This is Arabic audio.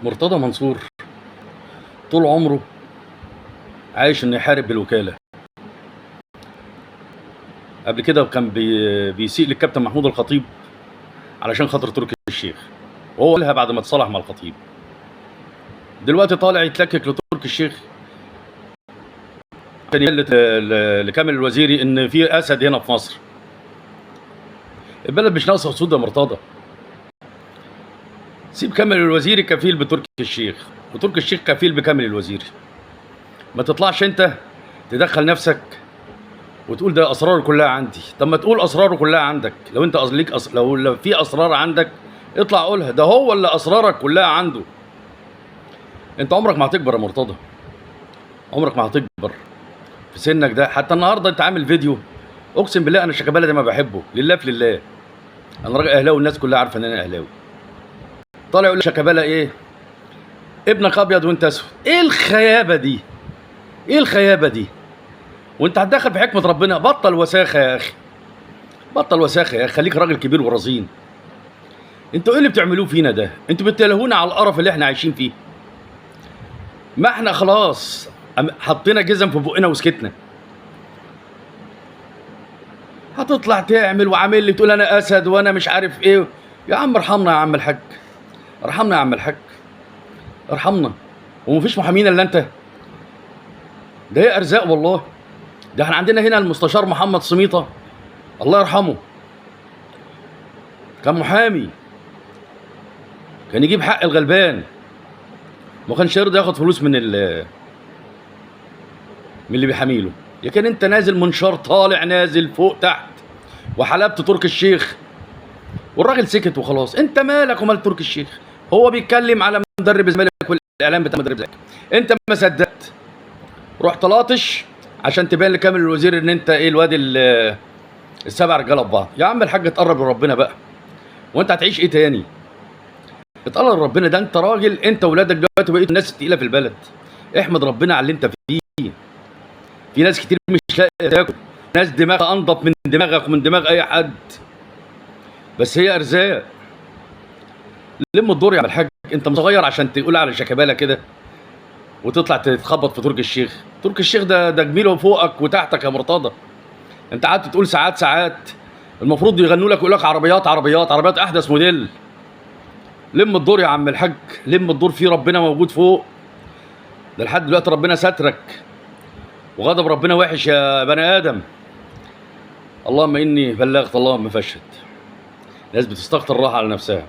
مرتضى منصور طول عمره عايش انه يحارب بالوكاله. قبل كده كان بيسيء للكابتن محمود الخطيب علشان خاطر تركي الشيخ، وهو قالها بعد ما اتصالح مع الخطيب. دلوقتي طالع يتلكك لتركي الشيخ عشان يقول لكامل الوزيري ان في اسد هنا في مصر. البلد مش ناقصه اسود يا مرتضى. سيب كامل الوزيري كفيل بتركي الشيخ، وتركي الشيخ كفيل بكامل الوزيري. ما تطلعش انت تدخل نفسك وتقول ده اسراره كلها عندي. طب ما تقول اسراره كلها عندك. لو انت ليك لو في اسرار عندك اطلع قولها. ده هو اللي اسرارك كلها عنده. انت عمرك ما هتكبر يا مرتضى، عمرك ما هتكبر في سنك ده. حتى النهارده انت عامل فيديو، اقسم بالله انا شيكابالا ده ما بحبه، لله في لله. انا راجل اهلاوي والناس كلها عارفه ان انا اهلاوي. طالع يقول لي شيكابالا ايه؟ ابنك ابيض وانت اسود. ايه الخيابه دي؟ ايه الخيابه دي؟ وانت هتدخل في حكمه ربنا. بطل وساخه يا اخي، بطل وساخه يا اخي، خليك راجل كبير ورزين. انتوا ايه اللي بتعملوه فينا ده؟ انتوا بتلهونا على القرف اللي احنا عايشين فيه. ما احنا خلاص حطينا جزم في بقنا وسكتنا. هتطلع تعمل وعامل لي تقول انا اسد وانا مش عارف ايه. يا عم ارحمنا يا عم الحاج، ارحمنا يا عم الحاج، ارحمنا. ومفيش محامين الا انت؟ ده هي ارزاق والله. ده احنا عندنا هنا المستشار محمد سميطه الله يرحمه، كان محامي، كان يجيب حق الغلبان، ما كانش يرضى ياخد فلوس من اللي بيحاميله. لكن انت نازل منشار طالع نازل فوق تحت وحلبت تركي الشيخ والراجل سكت وخلاص. انت مالك ومال تركي الشيخ؟ هو بيتكلم على مدرب الزمالك والاعلام بتاع مدرب الزمالك، انت ما صدقت رحت لاطش عشان تبان لكامل الوزير ان انت ايه الواد السبع رجاله في بعض. يا عم الحاج اتقرب لربنا بقى، وانت هتعيش ايه تاني؟ اتقرب لربنا. ده انت راجل، انت وولادك دلوقتي بقيتوا الناس التقيله في البلد. احمد ربنا على اللي انت فيه. في ناس كتير مش لاقيه تاكل، ناس دماغها انضف من دماغك ومن دماغ اي حد، بس هي ارزاق. لم الدور يا عم الحاج. انت صغير عشان تقول على شيكابالا كده وتطلع تتخبط في تركي الشيخ. تركي الشيخ ده جميله فوقك وتحتك يا مرتضى. انت قعدت تقول ساعات المفروض يغنوا لك ويقول لك عربيات عربيات عربيات احدث موديل. لم الدور يا عم الحاج، لم الدور. فيه ربنا موجود فوق. ده لحد دلوقتي ربنا سترك، وغضب ربنا وحش يا بني ادم. اللهم اني بلغت اللهم فاشهد. ناس بتستكتر راحه على نفسها.